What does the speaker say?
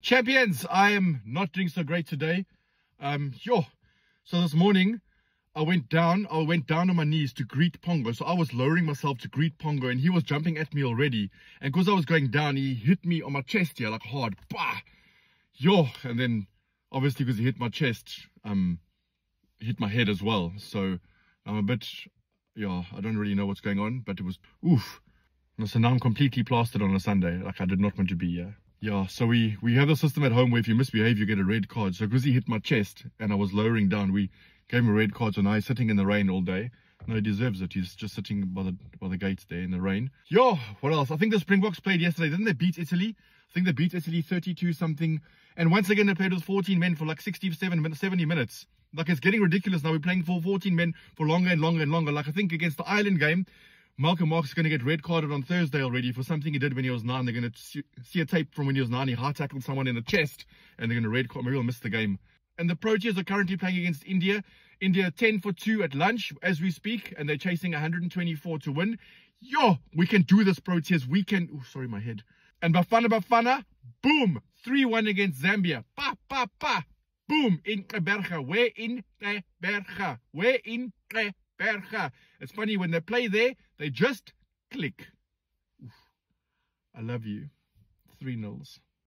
Champions, I am not doing so great today. So this morning I went down on my knees to greet Pongo. So I was lowering myself to greet Pongo and he was jumping at me already. And because I was going down, he hit me on my chest here like hard. Bah! And then obviously because he hit my chest, hit my head as well. So I'm a bit, I don't really know what's going on, but it was oof. So now I'm completely plastered on a Sunday. Like I did not want to be here. So we have a system at home where if you misbehave, you get a red card. So because he hit my chest and I was lowering down, we gave him a red card. So now he's sitting in the rain all day. No, he deserves it. He's just sitting by the gates there in the rain. What else? I think the Springboks played yesterday. Didn't they beat Italy? I think they beat Italy 32 something. And once again, they played with 14 men for like 67 minutes, 70 minutes. Like it's getting ridiculous now. We're playing for 14 men for longer and longer and longer. Like I think against the Ireland game, Malcolm Marx is going to get red carded on Thursday already for something he did when he was 9. They're going to see a tape from when he was 9. He high tackled someone in the chest and they're going to red card. Maybe he'll miss the game. And the Proteas are currently playing against India. India 10-2 at lunch as we speak. And they're chasing 124 to win. We can do this, Proteas. We can. Oh, sorry, my head. And Bafana, boom. 3-1 against Zambia. Boom. In Gqeberha. We're in Gqeberha. We're in Gqeberha. It's funny, when they play there, they just click. Oof. I love you. 3-0.